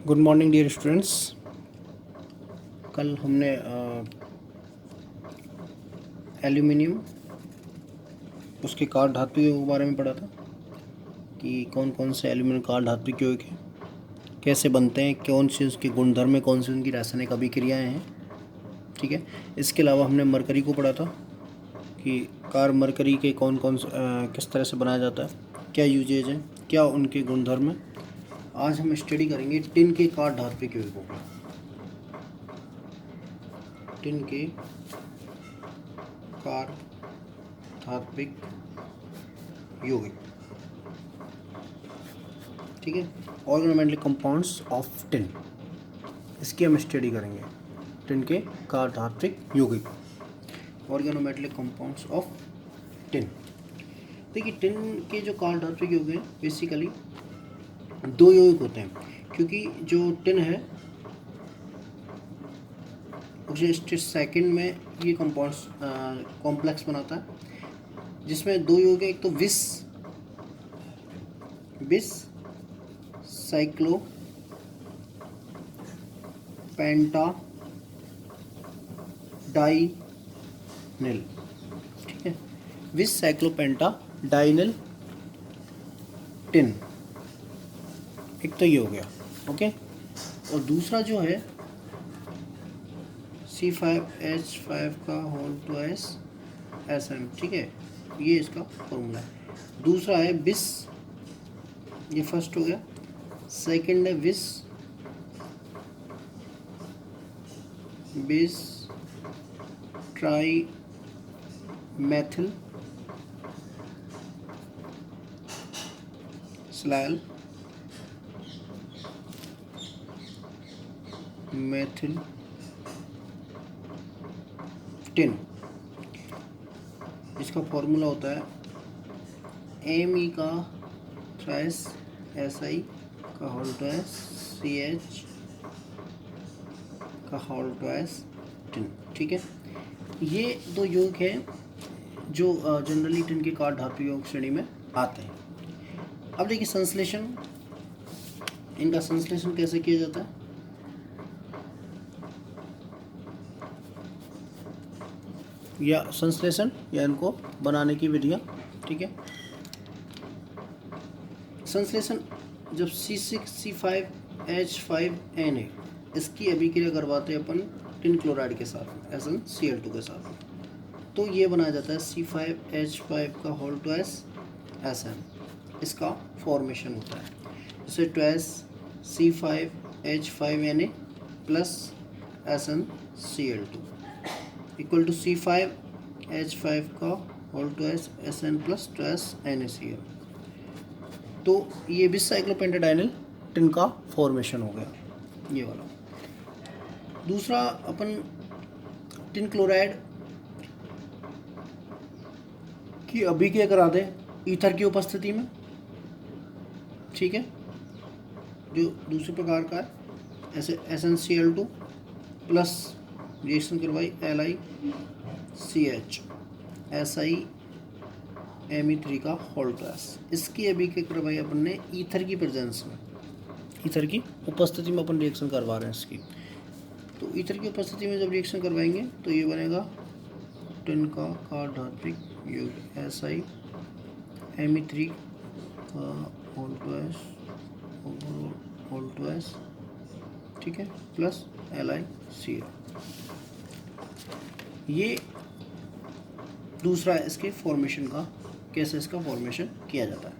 Good morning dear students. कल हमने aluminium उसके कार धातुओं के बारे में पढ़ा था कि कौन कौन से एल्यूमिनियम कार धातु यौगिक हैं, कैसे बनते हैं, कौन से उसके गुणधर्म में, कौन सी उनकी रासायनिक अभिक्रियाएं हैं। ठीक है। इसके अलावा हमने मरकरी को पढ़ा था कि कार मरकरी के कौन कौन से किस तरह से बनाया जाता है, क्या यूजेज हैं, क्या उनके गुणधर्म हैं। आज हम स्टडी करेंगे टिन के कार धात्विक यौगिकों को। टिन के कार धात्विक यौगिक, ठीक है। ऑर्गेनोमेटल कंपाउंड्स ऑफ टिन, इसकी हम स्टडी करेंगे। टिन के कार धात्विक यौगिक, ऑर्गेनोमेटल कंपाउंड्स ऑफ टिन। देखिए, टिन के जो कार धात्विक यौगिक हैं बेसिकली दो यौगिक होते हैं, क्योंकि जो टिन है उसे सेकंड में ये कंपाउंड्स कॉम्प्लेक्स बनाता है, जिसमें दो यौगिक हैं। एक तो विस साइक्लो पेंटा डाइनिल, ठीक है। विस साइक्लो पेंटा डाइनिल टिन, एक तो ये हो गया, ओके। और दूसरा जो है C5H5 का होल ट्वाइस SM, ठीक है, ये इसका फॉर्मूला है। दूसरा है विस, ये फर्स्ट हो गया। सेकंड है विस ट्राई मैथिल स्लैल मैथिल टिन। इसका फॉर्मूला होता है Me का थ्राइस Si का होल ट्वाइस CH का होल ट्वाइस टिन, ठीक है। ये दो योग हैं जो जनरली टिन के कार धातु योग श्रेणी में आते हैं। अब देखिए संश्लेषण, इनका संश्लेषण कैसे किया जाता है। या संश्लेषण या इनको बनाने की विधियाँ, ठीक है। संश्लेषण जब C6C5H5Na इसकी अभिक्रिया करवाते हैं अपन टिन क्लोराइड के साथ, SnCl2 के साथ, तो ये बनाया जाता है C5H5 का होल ट्वाइस Sn, इसका फॉर्मेशन होता है। जैसे twice C5H5Na plus SnCl2 equal to C5H5 का whole twice Sn plus twice NaCl, तो ये विस साइक्लोपेंटाडाइनिल टिन का फॉर्मेशन हो गया, ये वाला। दूसरा अपन टिन क्लोराइड की अभिक्रिया करा दें ईथर की उपस्थिति में, ठीक है, जो दूसरे प्रकार का है। ऐसे SnCl2 प्लस रिएक्शन करवाई LiCH SiMe3 का होल ट्वाइस, इसकी अभिक्रिया करवाई अपन ने ईथर की प्रेजेंस में, ईथर की उपस्थिति में अपन रिएक्शन करवा रहे हैं इसकी। तो ईथर की उपस्थिति में जब रिएक्शन करवाएंगे तो ये बनेगा टिन का कार धात्विक यौगिक SiMe3 का होल ट्वाइस, ठीक है, प्लस LiCl। ये दूसरा इसके फॉर्मेशन का, कैसे इसका फॉर्मेशन किया जाता है।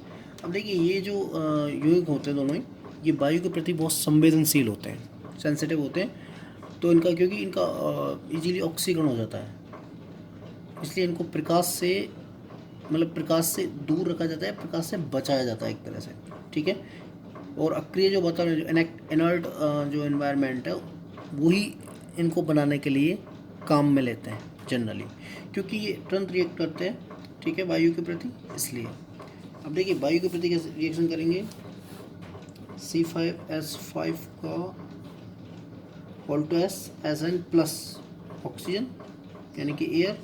अब देखिए, ये जो यौगिक होते हैं दोनों ही, ये वायु के प्रति बहुत संवेदनशील होते हैं, सेंसिटिव होते हैं। तो इनका, क्योंकि इनका इजीली ऑक्सीकरण हो जाता है, इसलिए इनको प्रकाश से, मतलब प्रकाश से दूर रखा जाता है, प्रकाश से बचाया जाता है एक तरह से, ठीक है। और अक्रिय जो वातावरण, इनर्ट जो एनवायरनमेंट है, वही इनको बनाने के लिए काम में लेते हैं जनरली, क्योंकि ये तुरंत रिएक्ट करते हैं, ठीक है, वायु के प्रति, इसलिए। अब देखिए वायु के प्रति कैसे रिएक्शन करेंगे। C5H5 का whole twice Sn plus oxygen यानी कि एयर,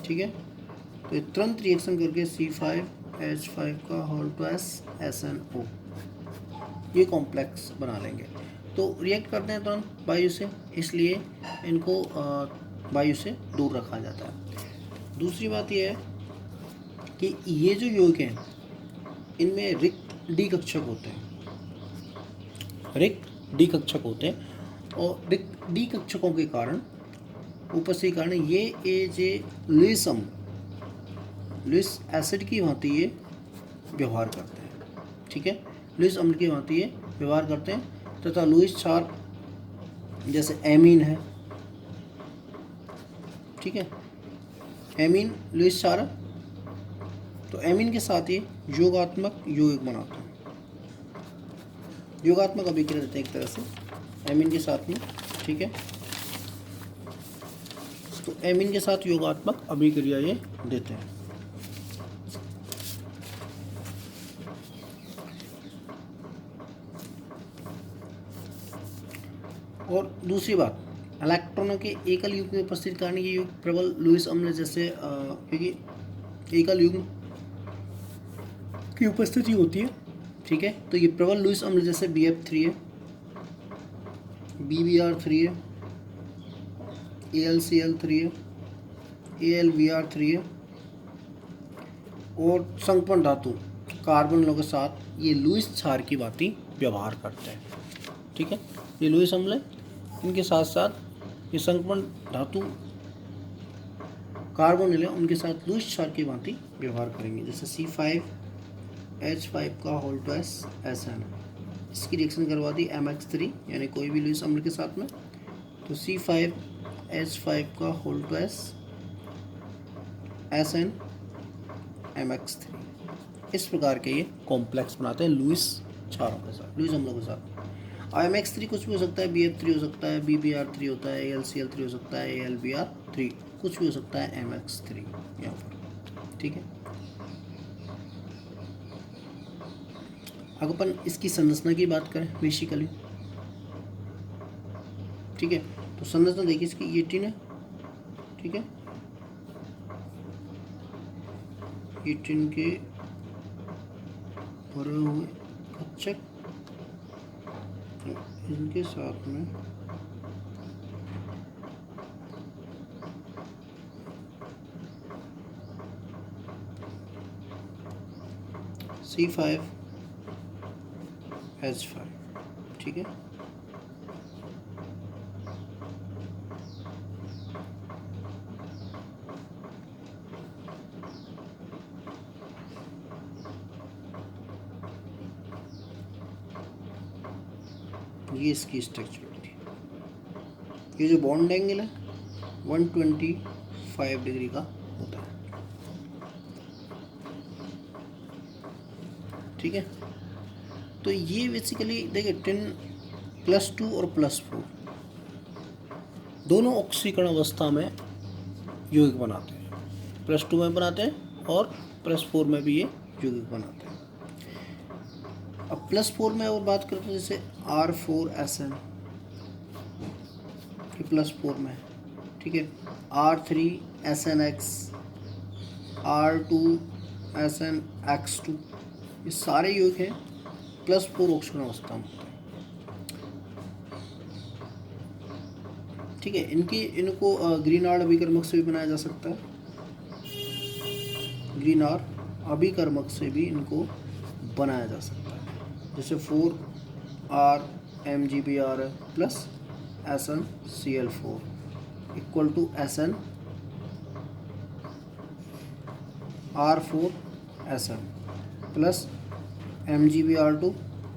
ठीक है, तो ये तुरंत रिएक्शन करके C5H5 का होल ट्वाइस SnO ये कॉम्प्लेक्स बना लेंगे। तो रिएक्ट करते हैं तुरंत वायु से, इसलिए इनको वायु से दूर रखा जाता है। दूसरी बात ये है कि ये जो यौगिक हैं इनमें रिक्त डी कक्षक होते हैं, रिक्त डी कक्षक होते हैं, और रिक्त डी कक्षकों के कारण उपस्थिति के कारण ये लुईस अम्ल लुईस एसिड की भांति ये व्यवहार करते हैं। ठीक है, लुईस अम्ल की भांति ये व्यवहार करते हैं तथा लुईस क्षार जैसे एमीन है, ठीक है, एमीन लुईस क्षार, तो एमीन के साथ ये योगात्मक यौगिक बनाते हैं, योगात्मक अभिक्रिया देते हैं एक तरह से एमीन के साथ में। ठीक है, तो एमीन के साथ योगात्मक अभिक्रिया ये देते हैं। और दूसरी बात, इलेक्ट्रॉनों के एकल युग्म की उपस्थिति के कारण ये युग्म प्रबल लुईस अम्ल जैसे क्योंकि एकल युग्म की उपस्थिति होती है। ठीक है, तो ये प्रबल लुईस अम्ल जैसे BF3 है, BBr3 है, AlCl3 है, AlBr3 है, और संकपन धातु कार्बन के साथ ये लुईस क्षार की भांति व्यवहार करते हैं। ठीक है, ये लुईस अम्ल है, इनके साथ साथ ये संकपन धातु कार्बन है उनके साथ लुईस क्षार की भांति व्यवहार करेंगे, जैसे C5H5 का होल टू SN, इसकी रिएक्शन करवा दी MX3 यानी कोई भी लुईस अम्ल के साथ में, तो C5H5 का होल टू SN MX3, इस प्रकार के ये कॉम्प्लेक्स बनाते हैं लुईस क्षारों के साथ, लुईस अम्लों के साथ। और MX3 कुछ भी हो सकता है, BF3 हो सकता है, BBr3 होता है, AlCl3 हो सकता है, AlBr3 कुछ भी हो सकता है, MX3 यहाँ पर। ठीक है, अगर अपन इसकी संरचना की बात करें बेसिकली, ठीक है, तो संरचना देखिए इसकी, ये टिन है, ठीक है, ये टिन के भरे हुए कक्षक, इनके साथ में C5H5, ठीक है, ये इसकी स्ट्रक्चरलिटी। ये जो बॉन्ड एंगल है 125 डिग्री का होता है। ठीक है, तो ये बेसिकली देखिए 10+2 और +4 दोनों ऑक्सीकरण अवस्था में यौगिक बनाते हैं, +2 में बनाते हैं और +4 में भी ये यौगिक बनाते हैं। अब +4 में और बात करते हैं, जैसे R4SN +4 में, ठीक है, R3SNX, R2SNX2, ये सारे यौगिक हैं +4 ऑक्सीकरण अवस्था में होते हैं। ठीक है, इनको ग्रीनहार्ड अभिकर्मक से भी बनाया जा सकता है, ग्रीनहार्ड अभिकर्मक से भी इनको बनाया जा सकता है, जैसे 4R plus SnCl4 equal to SN R4SN plus MgBr2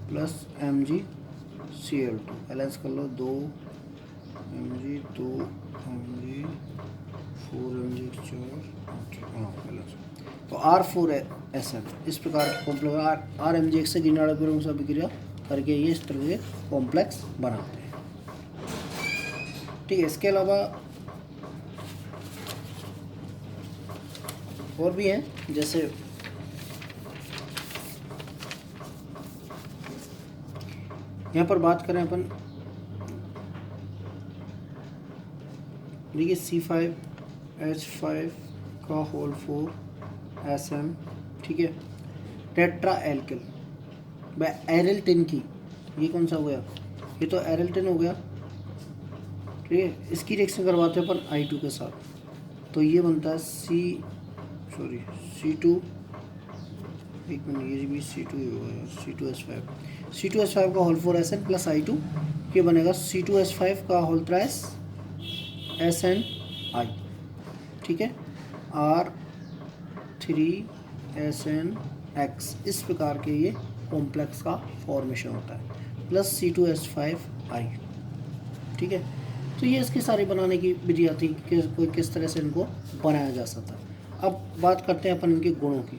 plus MgCl2, balance कर लो, 2 Mg 2 Mg 4 Mg 4, हाँ बैलेंस। तो R4SN इस प्रकार के कॉम्प्लेक्स RMgX से ग्रीनहार्ड अभिकर्मक से अभिक्रिया करके ये इस तरह के कॉम्प्लेक्स बनाते हैं। ठीक है, इसके अलावा और भी हैं, जैसे यहाँ पर बात करें अपन, देखिए C5H5 का होल 4 SN, ठीक है, टेट्रा एल्किल एरिल टिन की ये कौन सा हो गया, ये तो एरल्टन हो गया, ठीक है। इसकी रिएक्शन करवाते हैं अपन I2 के साथ, तो ये बनता है C2, एक मिनट, ये भी C2 ही होगा यार, C2H5 का होल 4SN प्लस I2, ये बनेगा C2H5 का होल 3SNI, ठीक है, R3SNX, इस प्रकार के ये कॉम्प्लेक्स का फॉर्मेशन होता है, प्लस C2H5I, ठीक है। तो ये इसकी सारी बनाने की विधियाँ थी कि कोई किस तरह से इनको बनाया जा सकता है। अब बात करते हैं अपन इनके गुणों की।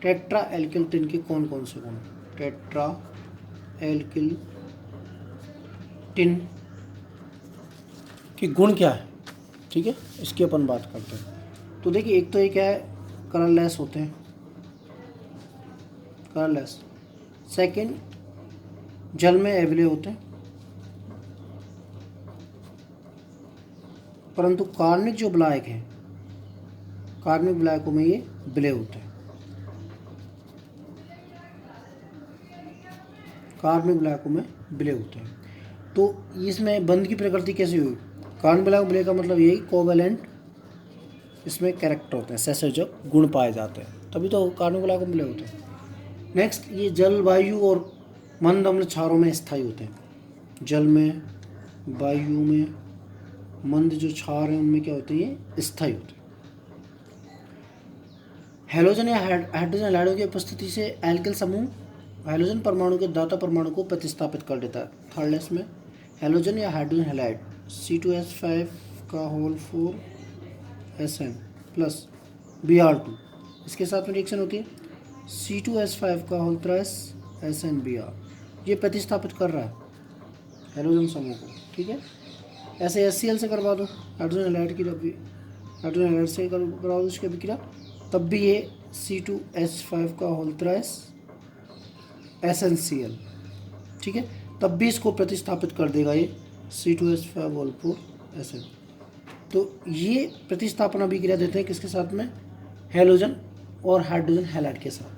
टेट्रा एल्किल टिन के कौन कौन से गुण, टेट्रा एल्किल टिन के गुण क्या है, ठीक है, इसकी अपन बात करते हैं। तो देखिए, एक तो ये क्या है, कलरलेस होते हैं, कलरलेस। सेकंड, जल में एवले होते हैं, परंतु कार्बनिक जो विलायक हैं, कार्बनिक विलायकों में ये विलय होते हैं, कार्बनिक विलायकों में विलय होते हैं। तो इसमें बंध की प्रकृति कैसी हुई, कार्बनिक विलायक विलय का मतलब यही कोवैलेंट इसमें कैरेक्टर होते हैं, सहसंयोजक गुण पाए जाते हैं, तभी तो कार्बनिक विलायकों में विलय होते हैं। नेक्स्ट, ये जल, वायु और मंद अम्ल क्षारों में स्थायी होते हैं। जल में, वायु में, मंद जो क्षार हैं उनमें क्या होते हैं, ये स्थायी होते हैं। हैलोजन या हाइड्रोजन हैलाइडों की उपस्थिति से एल्किल समूह हैलोजन परमाणु के दाता परमाणु को प्रतिस्थापित कर देता है। थर्डलेस में हैलोजन या हाइड्रोजन हैलाइड C2H5 का होल 4SN प्लस Br2, इसके साथ में रिएक्शन होती है C2H5 का होल 3SNBr, ये प्रतिस्थापित कर रहा है हैलोजन समूह को, ठीक है। ऐसे HCl से करवा दो, हाइड्रोजन हैलाइड की, जब भी हाइड्रोजन हैलाइड से करवा दो इसकी अभिक्रिया, तब भी ये C2H5 का होल 3SnCl, ठीक है, तब भी इसको प्रतिस्थापित कर देगा ये C2H5 होल 4SN। तो ये प्रतिस्थापन अभिक्रिया देते हैं किसके साथ में, हैलोजन और हाइड्रोजन हैलाइड के साथ।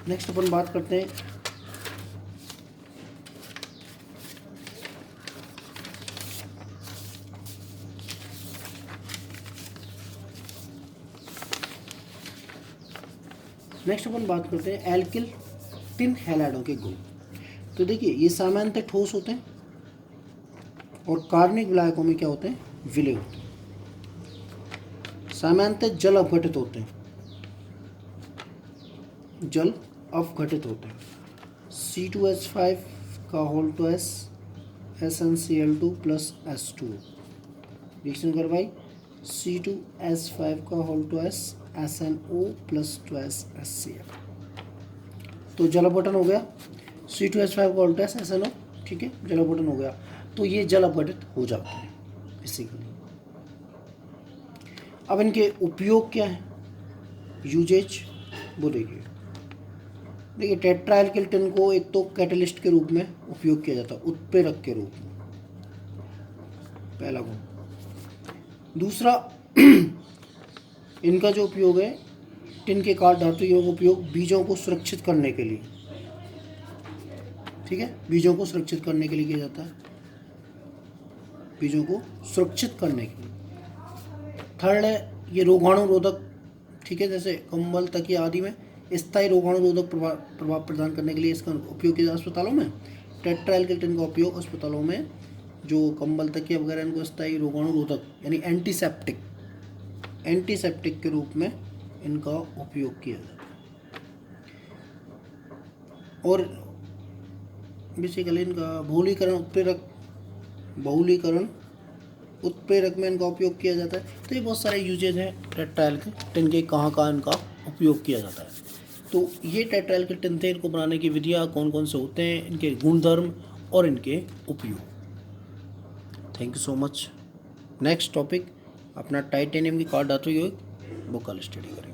नेक्स्ट अपन बात करते हैं एल्किल टिन हैलाइडों के गुण। तो देखिए, ये सामान्यतः ठोस होते हैं और कार्बनिक विलायकों में क्या होते हैं, विलय होते हैं। सामान्यतः जल अपघटित होते हैं, जल अपघटित होते हैं। C2H5 का whole 2S SnCl2 plus S2, reaction करवाई C2H5 का whole 2S SnO plus 2S HCl, तो जल अपघटन हो गया। C2H5 का होल 2S SnO, ठीक है, जल अपघटन हो गया, तो ये जल अपघटित हो जाते हैं इसी के लिए। अब इनके उपयोग क्या है, यूजेज, वो देखिए टेट्रा एल्किल टिन को एक तो कैटलिस्ट के रूप में उपयोग किया जाता है, उत्प्रेरक के रूप में, पहला गुण। दूसरा, इनका जो उपयोग है, टिन के काट धातु का उपयोग बीजों को सुरक्षित करने के लिए, ठीक है, बीजों को सुरक्षित करने के लिए किया जाता है, बीजों को सुरक्षित करने के लिए। थर्ड है, ये रोगाणु रोधक, ठीक है, जैसे कंबल, तकिया आदि में स्थायी रोगाणु रोधक प्रभाव प्रदान करने के लिए इसका उपयोग किया जाता है अस्पतालों में। टेट्रा एल्किल टिन का उपयोग अस्पतालों में जो कंबल, तकिया वगैरह, इनको स्थायी रोगाणु रोधक यानी एंटीसेप्टिक के रूप में इनका उपयोग किया जाता है। और बेसिकली इनका बहुलीकरण उत्प्रेरक में इनका उपयोग किया जाता है। तो ये बहुत सारे यूजेज हैं टेट्रा एल्किल टिन के, कहाँ इनका उपयोग किया जाता है। तो ये टेट्रा एल्किल टिन थे, इनको बनाने की विधियाँ कौन कौन से होते हैं, इनके गुणधर्म और इनके उपयोग। Thank you so much. Next topic अपना टाइटेनियम की काट धातु योग वो कल स्टडी करेंगे।